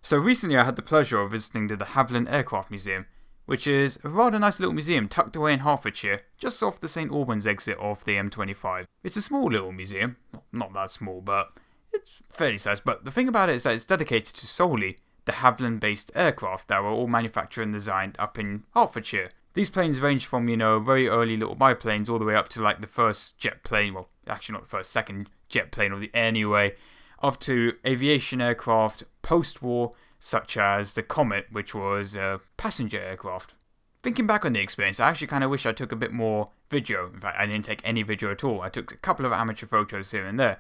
So recently I had the pleasure of visiting the Havilland Aircraft Museum, which is a rather nice little museum tucked away in Hertfordshire, just off the St Albans exit of the M25. It's a small little museum, not that small, but it's fairly sized. But the thing about it is that it's dedicated to solely the Havilland-based aircraft that were all manufactured and designed up in Hertfordshire. These planes range from, very early little biplanes all the way up to like the first jet plane, well, actually not the first, second jet plane of the air anyway, up to aviation aircraft post-war, such as the Comet, which was a passenger aircraft. Thinking back on the experience, I actually kind of wish I took a bit more video. In fact, I didn't take any video at all. I took a couple of amateur photos here and there.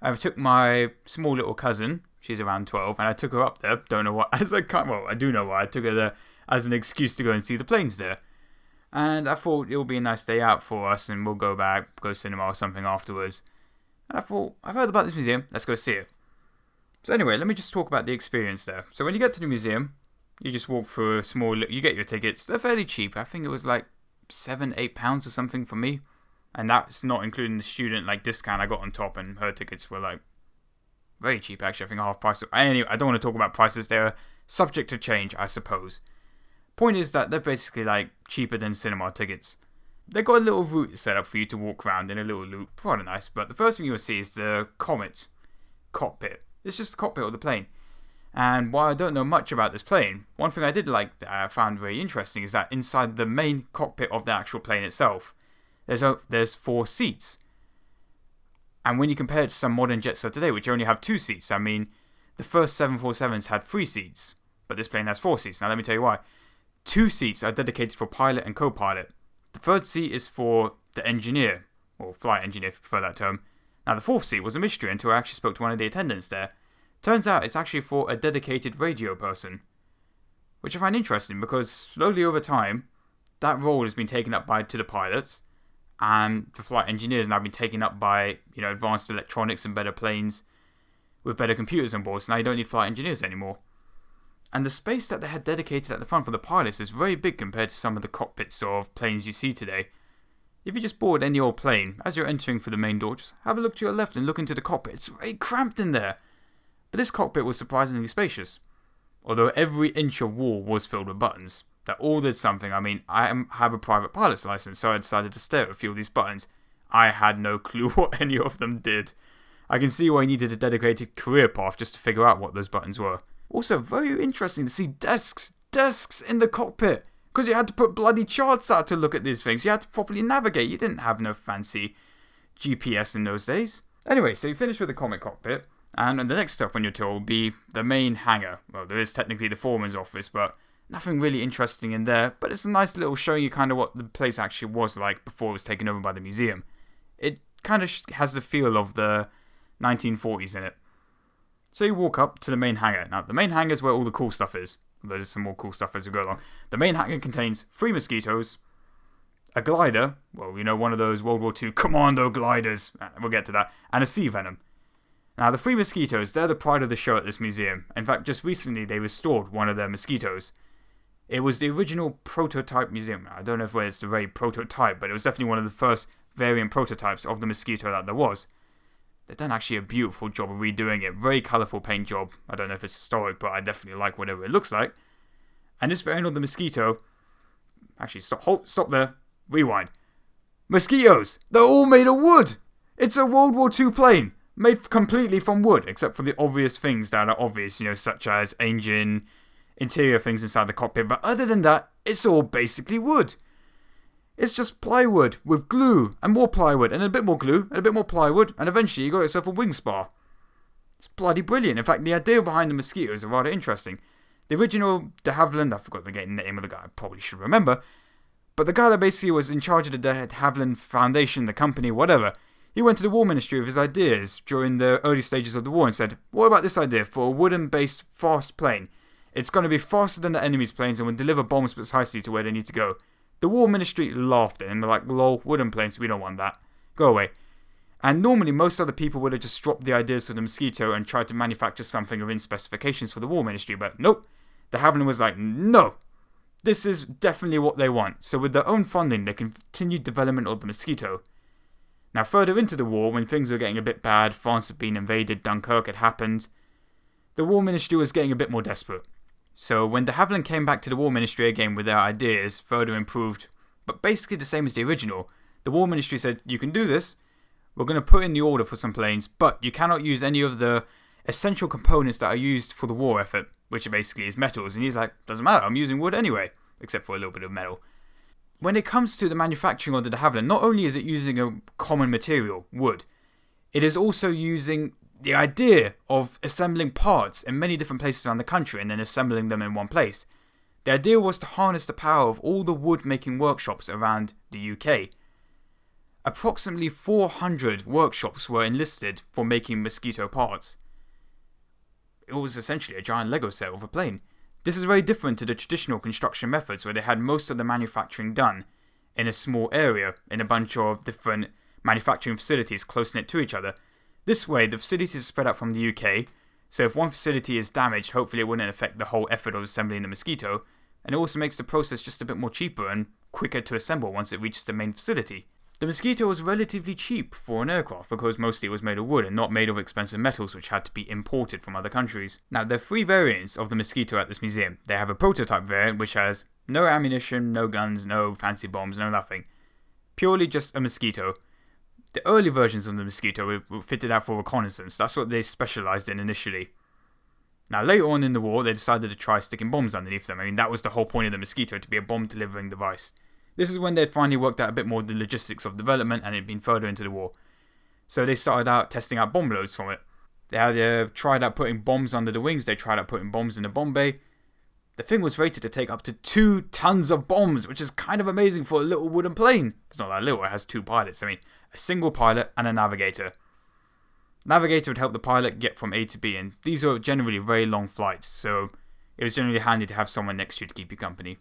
I took my small little cousin, she's around 12, and I took her up there. Don't know what, I do know why. I took her there as an excuse to go and see the planes there. And I thought it would be a nice day out for us, and we'll go back, go cinema or something afterwards. And I thought, I've heard about this museum, let's go see it. So anyway, let me just talk about the experience there. So when you get to the museum, you just walk through you get your tickets. They're fairly cheap. I think it was like £7-8 or something for me. And that's not including the student discount I got on top, and her tickets were very cheap actually. I think half price. Anyway, I don't want to talk about prices. They're subject to change, I suppose. Point is that they're basically cheaper than cinema tickets. They've got a little route set up for you to walk around in a little loop. Rather nice. But the first thing you'll see is the Comets Cockpit. It's just the cockpit of the plane. And while I don't know much about this plane, one thing I did like that I found very interesting is that inside the main cockpit of the actual plane itself, there's 4 seats. And when you compare it to some modern jets of today, which only have 2 seats, I mean, the first 747s had 3 seats, but this plane has 4 seats. Now let me tell you why. 2 seats are dedicated for pilot and co-pilot. The 3rd seat is for the engineer, or flight engineer if you prefer that term. Now the 4th seat was a mystery until I actually spoke to one of the attendants there. Turns out it's actually for a dedicated radio person, which I find interesting because slowly over time, that role has been taken up to the pilots, and the flight engineers now been taken up by advanced electronics and better planes with better computers on board. So now you don't need flight engineers anymore. And the space that they had dedicated at the front for the pilots is very big compared to some of the cockpits of planes you see today. If you just board any old plane, as you're entering through the main door, just have a look to your left and look into the cockpit. It's very cramped in there. But this cockpit was surprisingly spacious. Although every inch of wall was filled with buttons that all did something. I mean, I have a private pilot's license, so I decided to stare at a few of these buttons. I had no clue what any of them did. I can see why I needed a dedicated career path just to figure out what those buttons were. Also, very interesting to see desks in the cockpit, because you had to put bloody charts out to look at these things. You had to properly navigate. You didn't have no fancy GPS in those days. Anyway, so you finish with the Comet Cockpit, and the next step on your tour will be the main hangar. Well, there is technically the foreman's office, but nothing really interesting in there. But it's a nice little showing you kind of what the place actually was like before it was taken over by the museum. It kind of has the feel of the 1940s in it. So you walk up to the main hangar. Now, the main hangar is where all the cool stuff is. There's some more cool stuff as we go along. The main hangar contains 3 mosquitoes, a glider, well, one of those World War II commando gliders, we'll get to that, and a sea venom. Now, the 3 mosquitoes, they're the pride of the show at this museum. In fact, just recently they restored one of their mosquitoes. It was the original prototype museum. I don't know if it's the very prototype, but it was definitely one of the first variant prototypes of the mosquito that there was. They've done actually a beautiful job of redoing it. Very colourful paint job. I don't know if it's historic, but I definitely like whatever it looks like. And this variant of the mosquito... Actually, stop there. Rewind. Mosquitoes! They're all made of wood! It's a World War II plane, made completely from wood, except for the obvious things that are obvious, such as engine, interior things inside the cockpit. But other than that, it's all basically wood. It's just plywood with glue and more plywood and a bit more glue and a bit more plywood, and eventually you got yourself a wing spar. It's bloody brilliant. In fact, the idea behind the mosquitoes are rather interesting. The original de Havilland, I forgot the name of the guy, I probably should remember, but the guy that basically was in charge of the de Havilland Foundation, the company, whatever, he went to the War Ministry with his ideas during the early stages of the war and said, what about this idea for a wooden-based fast plane? It's going to be faster than the enemy's planes and will deliver bombs precisely to where they need to go. The War Ministry laughed at him. They're like, lol, wooden planes, we don't want that. Go away. And normally, most other people would have just dropped the ideas for the mosquito and tried to manufacture something within specifications for the War Ministry. But nope. De Havilland was like, no. This is definitely what they want. So with their own funding, they continued development of the mosquito. Now, further into the war, when things were getting a bit bad, France had been invaded, Dunkirk had happened, the War Ministry was getting a bit more desperate. So when de Havilland came back to the War Ministry again with their ideas, further improved, but basically the same as the original, the War Ministry said, you can do this, we're going to put in the order for some planes, but you cannot use any of the essential components that are used for the war effort, which basically is metals. And he's like, doesn't matter, I'm using wood anyway, except for a little bit of metal. When it comes to the manufacturing of the de Havilland, not only is it using a common material, wood, it is also using the idea of assembling parts in many different places around the country and then assembling them in one place. The idea was to harness the power of all the wood making workshops around the UK. Approximately 400 workshops were enlisted for making Mosquito parts. It was essentially a giant Lego set of a plane. This is very different to the traditional construction methods where they had most of the manufacturing done in a small area in a bunch of different manufacturing facilities close-knit to each other. This way, the facilities are spread out from the UK, so if one facility is damaged, hopefully it wouldn't affect the whole effort of assembling the Mosquito, and it also makes the process just a bit more cheaper and quicker to assemble once it reaches the main facility. The Mosquito was relatively cheap for an aircraft because mostly it was made of wood and not made of expensive metals which had to be imported from other countries. Now, there are 3 variants of the Mosquito at this museum. They have a prototype variant which has no ammunition, no guns, no fancy bombs, no nothing. Purely just a Mosquito. The early versions of the Mosquito were fitted out for reconnaissance. That's what they specialised in initially. Now, later on in the war, they decided to try sticking bombs underneath them. I mean, that was the whole point of the Mosquito, to be a bomb-delivering device. This is when they'd finally worked out a bit more of the logistics of development and it'd been further into the war. So they started out testing out bomb loads from it. They had tried out putting bombs under the wings. They tried out putting bombs in the bomb bay. The thing was rated to take up to 2 tons of bombs, which is kind of amazing for a little wooden plane. It's not that little, it has 2 pilots. I mean, a single pilot and a navigator. Navigator would help the pilot get from A to B, and these are generally very long flights, so it was generally handy to have someone next to you to keep you company.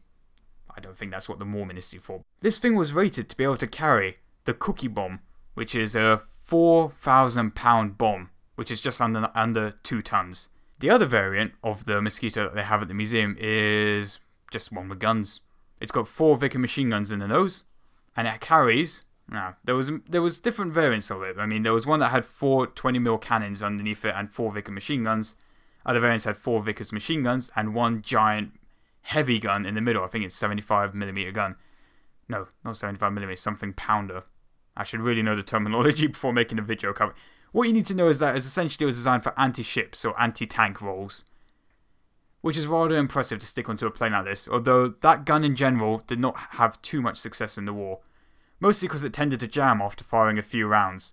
I don't think that's what the War Ministry for. This thing was rated to be able to carry the Cookie Bomb, which is a 4,000 pound bomb, which is just under 2 tons. The other variant of the Mosquito that they have at the museum is just one with guns. It's got 4 Vickers machine guns in the nose, and it carries... Now, there was different variants of it. I mean, there was one that had 4 20mm cannons underneath it and 4 Vickers machine guns. Other variants had 4 Vickers machine guns and 1 giant heavy gun in the middle. I think it's 75mm gun. No, not 75mm, something pounder. I should really know the terminology before making a video cover. What you need to know is that it essentially was designed for anti-ships or anti-tank roles, which is rather impressive to stick onto a plane like this, although that gun in general did not have too much success in the war, mostly because it tended to jam after firing a few rounds.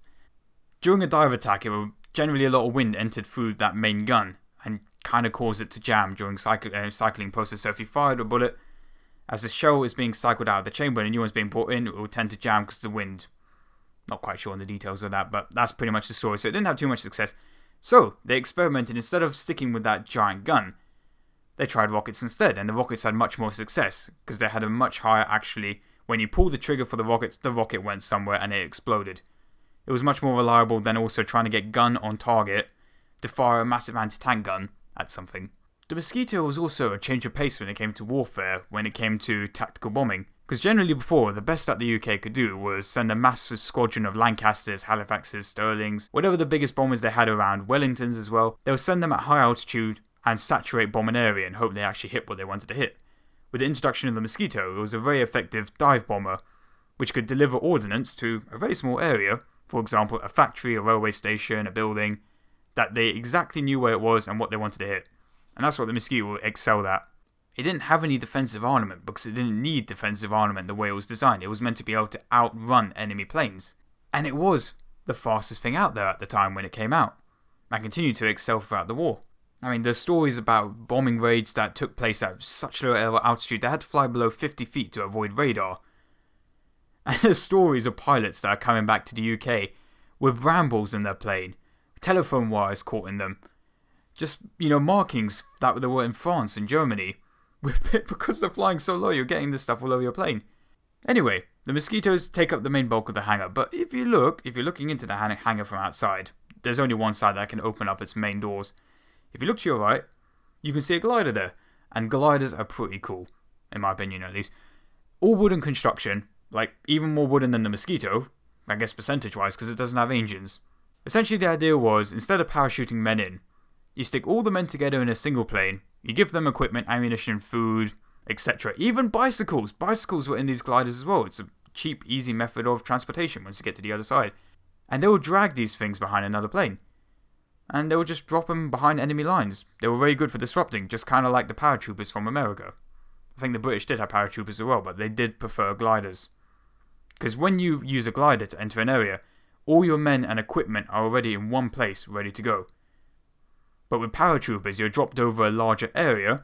During a dive attack, generally a lot of wind entered through that main gun and kind of caused it to jam during cycling process. So if you fired a bullet, as the shell is being cycled out of the chamber and a new one's being brought in, it will tend to jam because of the wind. Not quite sure on the details of that, but that's pretty much the story. So it didn't have too much success. So they experimented, instead of sticking with that giant gun, they tried rockets instead, and the rockets had much more success because they had a much higher, actually, when you pull the trigger for the rocket went somewhere and it exploded. It was much more reliable than also trying to get gun on target to fire a massive anti-tank gun at something. The Mosquito was also a change of pace when it came to warfare, when it came to tactical bombing. Because generally before, the best that the UK could do was send a massive squadron of Lancasters, Halifaxes, Stirlings, whatever the biggest bombers they had around, Wellingtons as well. They would send them at high altitude and saturate bomb an area and hope they actually hit what they wanted to hit. With the introduction of the Mosquito, it was a very effective dive bomber, which could deliver ordnance to a very small area, for example a factory, a railway station, a building, that they exactly knew where it was and what they wanted to hit. And that's what the Mosquito excelled at. It didn't have any defensive armament because it didn't need defensive armament the way it was designed. It was meant to be able to outrun enemy planes. And it was the fastest thing out there at the time when it came out, and continued to excel throughout the war. I mean, there's stories about bombing raids that took place at such low altitude they had to fly below 50 feet to avoid radar. And there's stories of pilots that are coming back to the UK with brambles in their plane, telephone wires caught in them, just, markings that there were in France and Germany. Because they're flying so low, you're getting this stuff all over your plane. Anyway, the Mosquitoes take up the main bulk of the hangar, but if you're looking into the hangar from outside, there's only one side that can open up its main doors. If you look to your right, you can see a glider there, and gliders are pretty cool, in my opinion at least. All wooden construction, like even more wooden than the Mosquito, I guess percentage-wise, because it doesn't have engines. Essentially the idea was, instead of parachuting men in, You stick all the men together in a single plane, you give them equipment, ammunition, food, etc. Even bicycles. Bicycles were in these gliders as well. It's a cheap, easy method of transportation once you get to the other side. And they will drag these things behind another plane. And they will just drop them behind enemy lines. They were very good for disrupting, just kind of like the paratroopers from America. I think the British did have paratroopers as well, but they did prefer gliders. Because when you use a glider to enter an area, all your men and equipment are already in one place, ready to go. But with paratroopers, you're dropped over a larger area,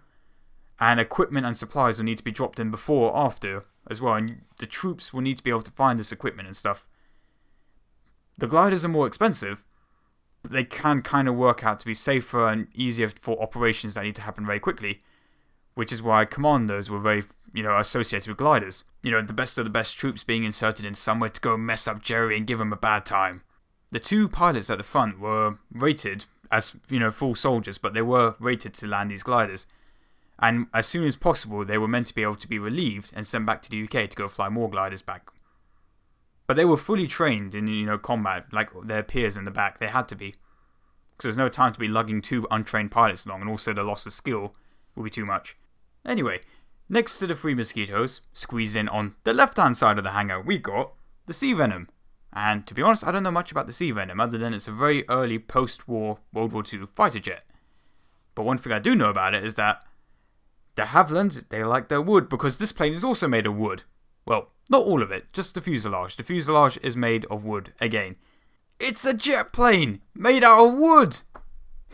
and equipment and supplies will need to be dropped in before or after as well, and the troops will need to be able to find this equipment and stuff. The gliders are more expensive, but they can kind of work out to be safer and easier for operations that need to happen very quickly, which is why commandos were very, associated with gliders. The best of the best troops being inserted in somewhere to go mess up Jerry and give him a bad time. The two pilots at the front were rated as, full soldiers, but they were rated to land these gliders. And as soon as possible, they were meant to be able to be relieved and sent back to the UK to go fly more gliders back. But they were fully trained in, combat, like their peers in the back. They had to be. Because there's no time to be lugging two untrained pilots along, and also the loss of skill will be too much. Anyway, next to the three mosquitoes, squeezed in on the left-hand side of the hangar, we got the Sea Venom. And to be honest, I don't know much about the Sea Venom, other than it's a very early post-war World War II fighter jet. But one thing I do know about it is that the Havilland, they like their wood, because this plane is also made of wood. Well, not all of it, just the fuselage. The fuselage is made of wood, again. It's a jet plane made out of wood!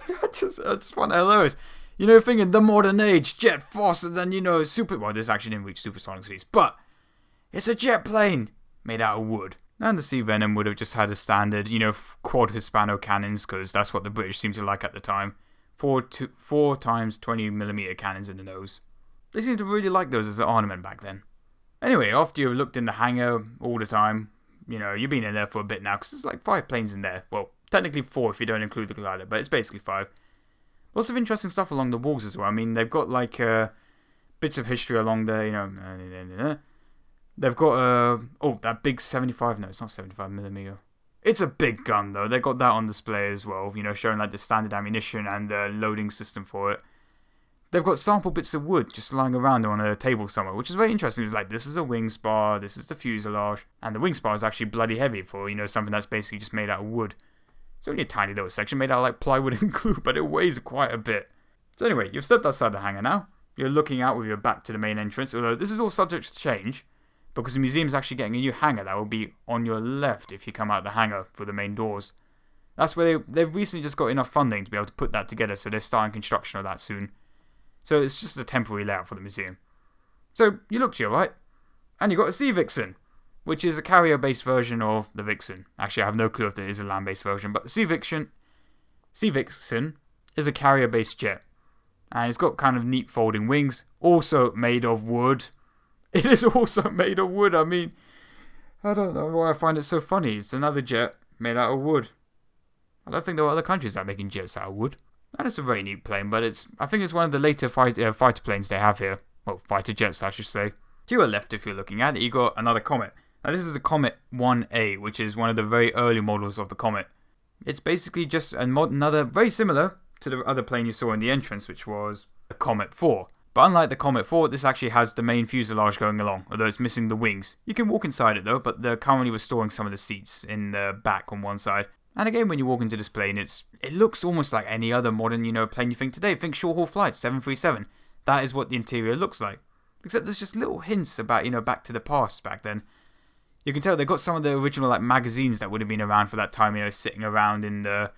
I just find that hilarious. Thinking the modern age, jet faster than, super... Well, this actually didn't reach supersonic speeds, but it's a jet plane made out of wood. And the Sea Venom would have just had a standard, quad Hispano cannons, because that's what the British seemed to like at the time. 4 times 20mm cannons in the nose. They seemed to really like those as an ornament back then. Anyway, after you've looked in the hangar all the time, you've been in there for a bit now, because there's like 5 planes in there. Well, technically 4 if you don't include the glider, but it's basically 5. Lots of interesting stuff along the walls as well. I mean, they've got like bits of history along there, They've got, that big 75, no, it's not 75mm. It's a big gun though, they got that on display as well, showing like the standard ammunition and the loading system for it. They've got sample bits of wood just lying around on a table somewhere, which is very interesting. It's like, this is a wing spar, this is the fuselage, and the wing spar is actually bloody heavy for, something that's basically just made out of wood. It's only a tiny little section made out of like plywood and glue, but it weighs quite a bit. So anyway, you've stepped outside the hangar now. You're looking out with your back to the main entrance, although this is all subject to change, because the museum's actually getting a new hangar that will be on your left if you come out the hangar for the main doors. That's where they've recently just got enough funding to be able to put that together, so they're starting construction of that soon. So it's just a temporary layout for the museum. So you look to your right, and you've got a Sea Vixen, which is a carrier-based version of the Vixen. Actually, I have no clue if there is a land-based version, but the Sea Vixen is a carrier-based jet. And it's got kind of neat folding wings, also made of wood. It is also made of wood. I mean, I don't know why I find it so funny. It's another jet made out of wood. I don't think there are other countries that are making jets out of wood. And it's a very neat plane, but I think it's one of the later fighter planes they have here. Well, fighter jets, I should say. To your left, if you're looking at it, you got another Comet. Now, this is the Comet 1A, which is one of the very early models of the Comet. It's basically just another, very similar to the other plane you saw in the entrance, which was the Comet 4. But unlike the Comet 4, this actually has the main fuselage going along, although it's missing the wings. You can walk inside it though, but they're currently restoring some of the seats in the back on one side. And again, when you walk into this plane, it looks almost like any other modern, plane you think today. Think short-haul flights, 737. That is what the interior looks like. Except there's just little hints about, back to the past back then. You can tell they've got some of the original, like, magazines that would have been around for that time, sitting around in the,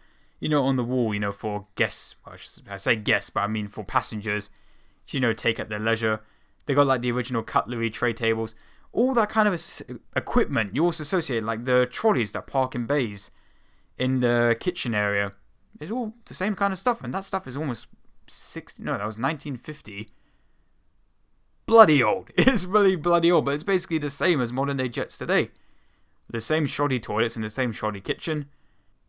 on the wall, for guests. Well, I say guests, but I mean for passengers to, take at their leisure. They got, like, the original cutlery, tray tables. All that kind of equipment you also associate, like the trolleys that park in bays in the kitchen area. It's all the same kind of stuff, and that stuff is almost that was 1950. Bloody old. It's really bloody old, but it's basically the same as modern day jets today. The same shoddy toilets and the same shoddy kitchen.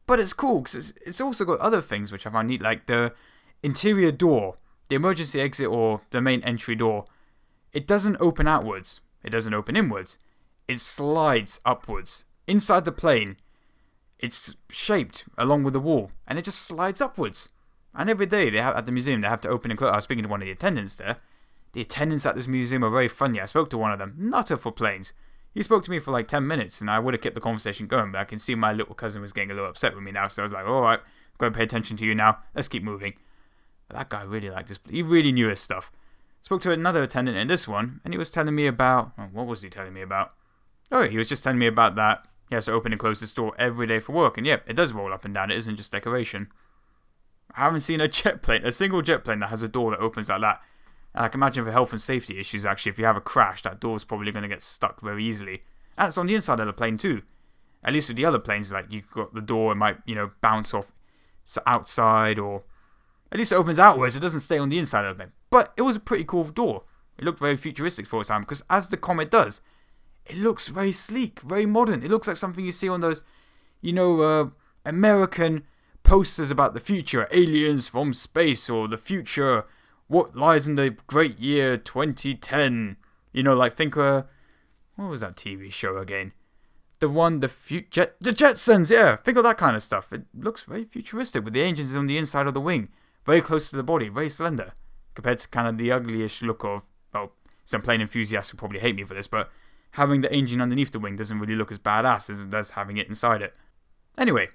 But it's cool, because it's also got other things which I find neat, like the interior door, the emergency exit or the main entry door. It doesn't open outwards. It doesn't open inwards. It slides upwards. Inside the plane, it's shaped along with the wall, and it just slides upwards. And every day at the museum they have to open and close. I was speaking to one of the attendants there. The attendants at this museum are very friendly. I spoke to one of them, nutter for planes. He spoke to me for like 10 minutes and I would have kept the conversation going, but I can see my little cousin was getting a little upset with me now, so I was like, alright, got to pay attention to you now, let's keep moving. But that guy really liked this. He really knew his stuff. Spoke to another attendant in this one, and he was telling me about... what was he telling me about? Oh, he was just telling me about that he has to open and close the door every day for work, and yep, it does roll up and down, it isn't just decoration. I haven't seen a single jet plane that has a door that opens like that. And I can imagine for health and safety issues, actually, if you have a crash, that door's probably going to get stuck very easily. And it's on the inside of the plane too. At least with the other planes, like, you've got the door, it might, bounce off outside, or... At least it opens outwards, it doesn't stay on the inside of the plane. But it was a pretty cool door. It looked very futuristic for its time, because as the Comet does, it looks very sleek, very modern. It looks like something you see on those, American posters about the future, aliens from space, or the future, what lies in the great year 2010. Think, what was that TV show again? The Jetsons, yeah, think of that kind of stuff. It looks very futuristic with the engines on the inside of the wing, very close to the body, very slender, compared to kind of the uglyish look of, some plane enthusiasts will probably hate me for this, but having the engine underneath the wing doesn't really look as badass as it does having it inside it. Anyway,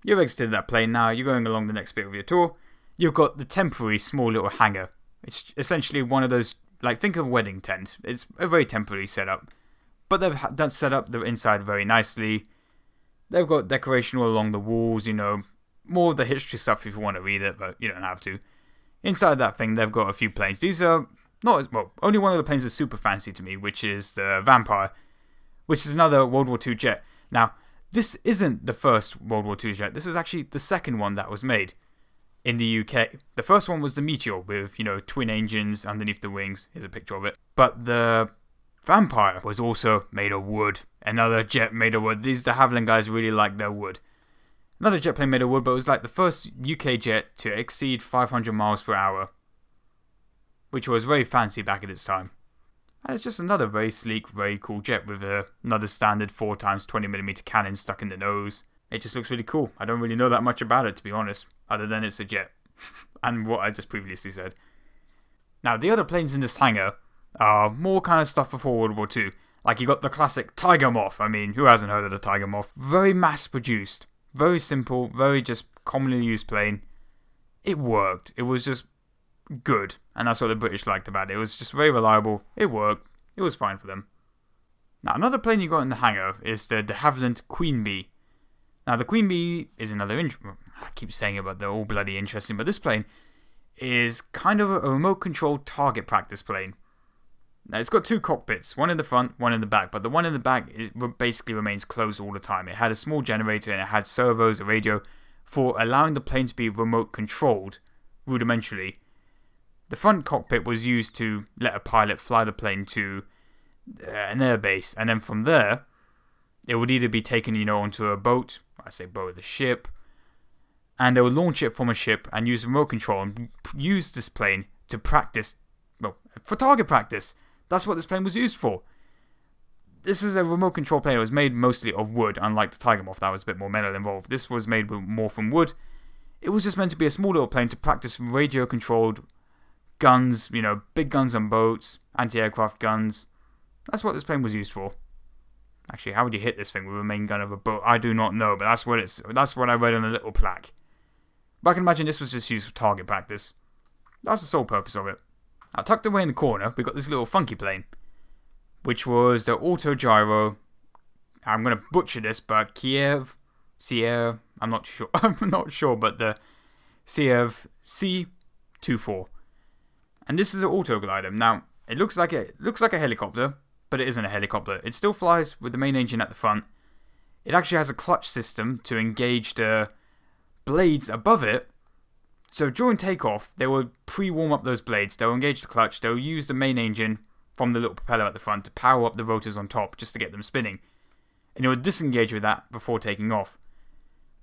you've exited that plane now, you're going along the next bit of your tour. You've got the temporary small little hangar. It's essentially one of those, think of a wedding tent. It's a very temporary setup. But they've done set up the inside very nicely. They've got decoration all along the walls, more of the history stuff if you want to read it, but you don't have to. Inside that thing, they've got a few planes. These are not as, only one of the planes is super fancy to me, which is the Vampire, which is another World War II jet. Now, this isn't the first World War II jet. This is actually the second one that was made in the UK. The first one was the Meteor with, twin engines underneath the wings. Here's a picture of it. But the Vampire was also made of wood. Another jet made of wood. The Havilland guys really like their wood. Another jet plane made of wood, but it was like the first UK jet to exceed 500 miles per hour, which was very fancy back at its time. And it's just another very sleek, very cool jet with another standard 4x 20mm cannon stuck in the nose. It just looks really cool. I don't really know that much about it, to be honest, other than it's a jet. And what I just previously said. Now, the other planes in this hangar are more kind of stuff before World War II. Like, you got the classic Tiger Moth. I mean, who hasn't heard of the Tiger Moth? Very mass-produced. Very simple. Very just commonly used plane. It worked. It was just good. And that's what the British liked about it. It was just very reliable. It worked. It was fine for them. Now, another plane you got in the hangar is the Havilland Queen B. Now, the Queen B is another... I keep saying it, but they're all bloody interesting. But this plane is kind of a remote-controlled target practice plane. Now, it's got two cockpits, one in the front, one in the back, but the one in the back basically remains closed all the time. It had a small generator and it had servos, a radio, for allowing the plane to be remote controlled, rudimentarily. The front cockpit was used to let a pilot fly the plane to an airbase, and then from there, it would either be taken, onto a boat, I say boat, the ship, and they would launch it from a ship and use remote control and use this plane to practice, for target practice. That's what this plane was used for. This is a remote control plane. It was made mostly of wood, unlike the Tiger Moth. That was a bit more metal involved. This was made more from wood. It was just meant to be a small little plane to practice radio-controlled guns, big guns on boats, anti-aircraft guns. That's what this plane was used for. Actually, how would you hit this thing with a main gun of a boat? I do not know, but that's what I read on a little plaque. But I can imagine this was just used for target practice. That's the sole purpose of it. Now, tucked away in the corner, we got this little funky plane, which was the Autogyro. I'm going to butcher this, but Sierra, I'm not sure. But the Sierra C24. And this is an auto glider. Now, it looks like a helicopter, but it isn't a helicopter. It still flies with the main engine at the front. It actually has a clutch system to engage the blades above it. So during takeoff, they will pre-warm up those blades. They'll engage the clutch. They'll use the main engine from the little propeller at the front to power up the rotors on top just to get them spinning. And it will disengage with that before taking off.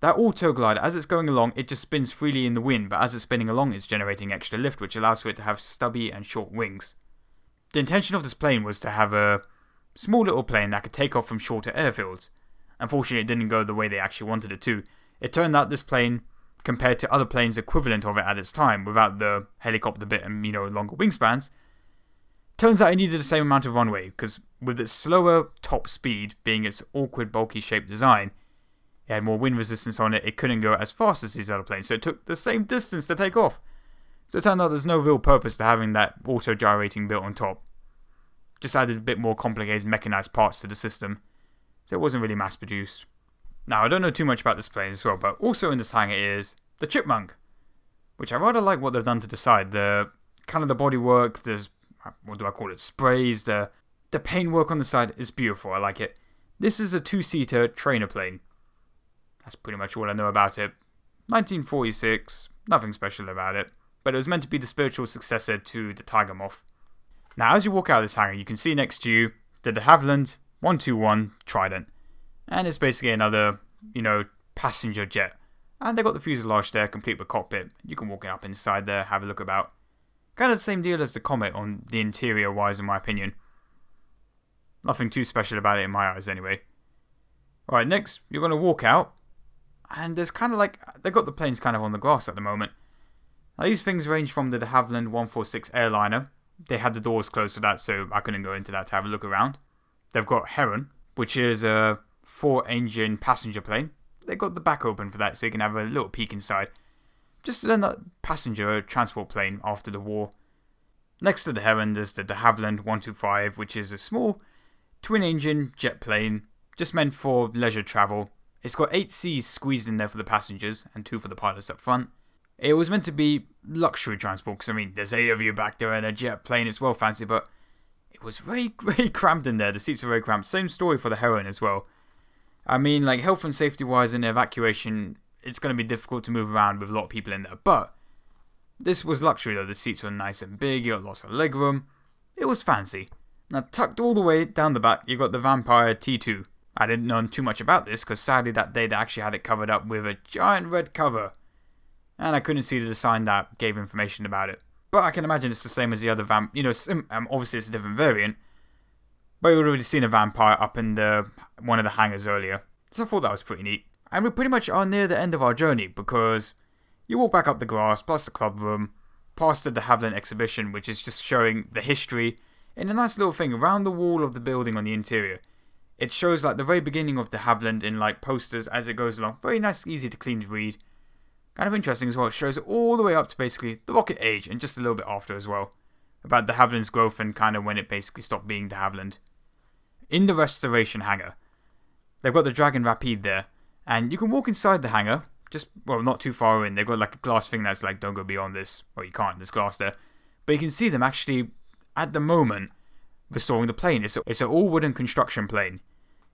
That auto glider, as it's going along, it just spins freely in the wind, but as it's spinning along, it's generating extra lift, which allows for it to have stubby and short wings. The intention of this plane was to have a small little plane that could take off from shorter airfields. Unfortunately, it didn't go the way they actually wanted it to. It turned out this plane compared to other planes equivalent of it at its time, without the helicopter bit and, longer wingspans. Turns out it needed the same amount of runway, because with its slower top speed being its awkward, bulky shaped design, it had more wind resistance on it, it couldn't go as fast as these other planes, so it took the same distance to take off. So it turned out there's no real purpose to having that auto-gyrating bit on top. Just added a bit more complicated mechanized parts to the system, so it wasn't really mass-produced. Now, I don't know too much about this plane as well, but also in this hangar is the Chipmunk, which I rather like what they've done to the side. The kind of the bodywork, there's, what do I call it, sprays, the paintwork on the side is beautiful, I like it. This is a two-seater trainer plane. That's pretty much all I know about it. 1946, nothing special about it, but it was meant to be the spiritual successor to the Tiger Moth. Now, as you walk out of this hangar, you can see next to you the Havilland 121 Trident, and it's basically another, passenger jet. And they got the fuselage there, complete with cockpit. You can walk up inside there, have a look about. Kind of the same deal as the Comet on the interior-wise, in my opinion. Nothing too special about it in my eyes, anyway. Alright, next, you're going to walk out. And there's kind of like, they've got the planes kind of on the grass at the moment. Now, these things range from the Havilland 146 Airliner. They had the doors closed for that, so I couldn't go into that to have a look around. They've got Heron, which is a 4-engine passenger plane. They've got the back open for that, so you can have a little peek inside. Just a passenger transport plane after the war. Next to the Heron, there's the Havilland 125, which is a small twin-engine jet plane, just meant for leisure travel. It's got 8 seats squeezed in there for the passengers, and 2 for the pilots up front. It was meant to be luxury transport, because there's 8 of you back there in a jet plane, it's well fancy, but it was very, very cramped in there. The seats are very cramped. Same story for the Heron as well. Health and safety wise in evacuation, it's going to be difficult to move around with a lot of people in there, but this was luxury though. The seats were nice and big, you got lots of legroom. It was fancy. Now, tucked all the way down the back, you got the Vampire T2. I didn't know too much about this, because sadly that day they actually had it covered up with a giant red cover. And I couldn't see the design that gave information about it. But I can imagine it's the same as the other obviously it's a different variant. But you've already seen a Vampire up in one of the hangars earlier. So I thought that was pretty neat. And we pretty much are near the end of our journey, because you walk back up the grass, past the club room, past the Havilland Exhibition, which is just showing the history in a nice little thing around the wall of the building on the interior. It shows the very beginning of the Havilland in posters as it goes along. Very nice, easy to clean to read. Kind of interesting as well. It shows it all the way up to basically the rocket age and just a little bit after as well. About the Havilland's growth and kind of when it basically stopped being the Havilland. In the restoration hangar, they've got the Dragon Rapide there. And you can walk inside the hangar. Not too far in. They've got a glass thing that's don't go beyond this. Well, you can't. There's glass there. But you can see them actually, at the moment, restoring the plane. It's an all-wooden construction plane.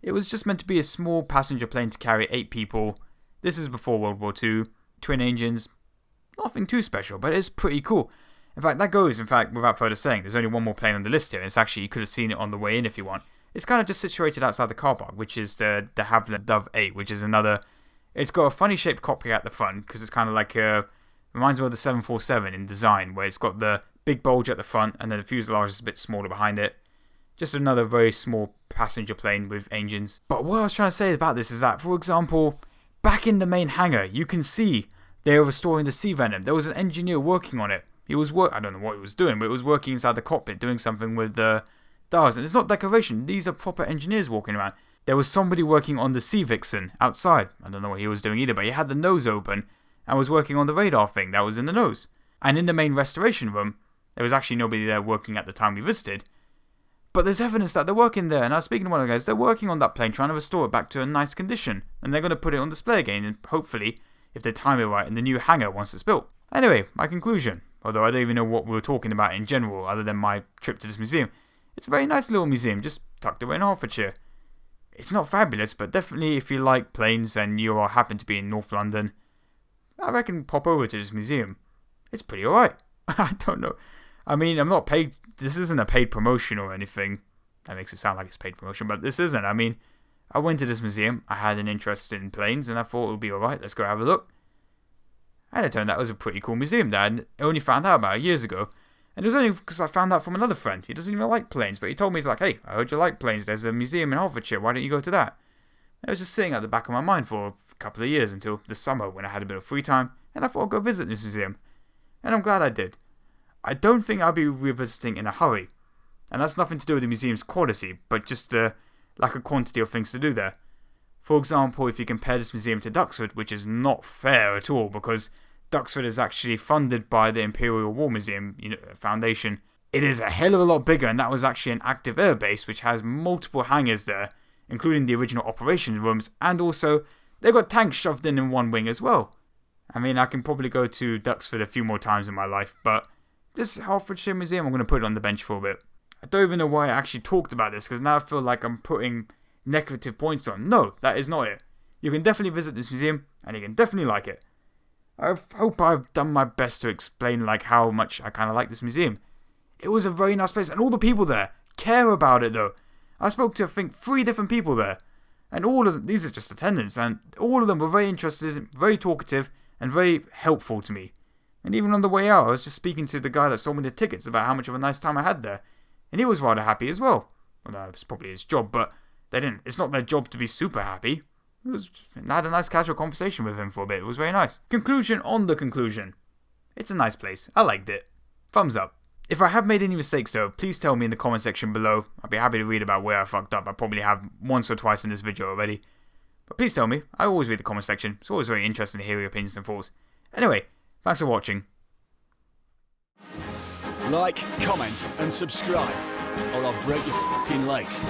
It was just meant to be a small passenger plane to carry 8 people. This is before World War II. Twin engines. Nothing too special, but it's pretty cool. In fact, without further saying, there's only one more plane on the list here. And it's actually, you could have seen it on the way in if you want. It's kind of just situated outside the car park, which is the Havilland Dove 8, which is another. It's got a funny shaped cockpit at the front, because it's kind of reminds me of the 747 in design, where it's got the big bulge at the front, and then the fuselage is a bit smaller behind it. Just another very small passenger plane with engines. But what I was trying to say about this is that, for example, back in the main hangar, you can see they were restoring the Sea Venom. There was an engineer working on it. I don't know what he was doing, but he was working inside the cockpit, doing something with the dials. And it's not decoration. These are proper engineers walking around. There was somebody working on the Sea Vixen outside. I don't know what he was doing either, but he had the nose open and was working on the radar thing that was in the nose. And in the main restoration room, there was actually nobody there working at the time we visited. But there's evidence that they're working there. And I was speaking to one of the guys, they're working on that plane, trying to restore it back to a nice condition. And they're going to put it on display again, and hopefully, if they time it right, in the new hangar once it's built. Anyway, my conclusion. Although I don't even know what we were talking about in general, other than my trip to this museum. It's a very nice little museum, just tucked away in Hertfordshire. It's not fabulous, but definitely if you like planes and you happen to be in North London, I reckon pop over to this museum. It's pretty alright. I don't know. I'm not paid. This isn't a paid promotion or anything. That makes it sound like it's paid promotion, but this isn't. I went to this museum. I had an interest in planes, and I thought it would be alright. Let's go have a look. And it turned out it was a pretty cool museum that I only found out about years ago. And it was only because I found out from another friend. He doesn't even like planes, but he told me, he's like, hey, I heard you like planes. There's a museum in Hertfordshire. Why don't you go to that? And it was just sitting at the back of my mind for a couple of years until this summer when I had a bit of free time. and I thought I'd go visit this museum. And I'm glad I did. I don't think I'll be revisiting in a hurry. And that's nothing to do with the museum's quality, but just the lack of quantity of things to do there. For example, if you compare this museum to Duxford, which is not fair at all, because Duxford is actually funded by the Imperial War Museum Foundation. It is a hell of a lot bigger, and that was actually an active air base, which has multiple hangars there, including the original operations rooms, and also they've got tanks shoved in one wing as well. I mean, I can probably go to Duxford a few more times in my life, but this Hertfordshire Museum, I'm going to put it on the bench for a bit. I don't even know why I actually talked about this, because now I feel like I'm putting negative points on. No, that is not it. You can definitely visit this museum, and you can definitely like it. I hope I've done my best to explain how much I kind of like this museum. It was a very nice place, and all the people there care about it though. I spoke to, I think, 3 different people there, and all of them, these are just attendants, and all of them were very interested, very talkative, and very helpful to me. And even on the way out, I was just speaking to the guy that sold me the tickets about how much of a nice time I had there, and he was rather happy as well. Well, that was probably his job, but it's not their job to be super happy. I had a nice casual conversation with him for a bit. It was very nice. Conclusion on the conclusion. It's a nice place. I liked it. Thumbs up. If I have made any mistakes though, please tell me in the comment section below. I'd be happy to read about where I fucked up. I probably have once or twice in this video already. But please tell me. I always read the comment section. It's always very interesting to hear your opinions and thoughts. Anyway, thanks for watching. Like, comment and subscribe, or I'll break your f***ing legs.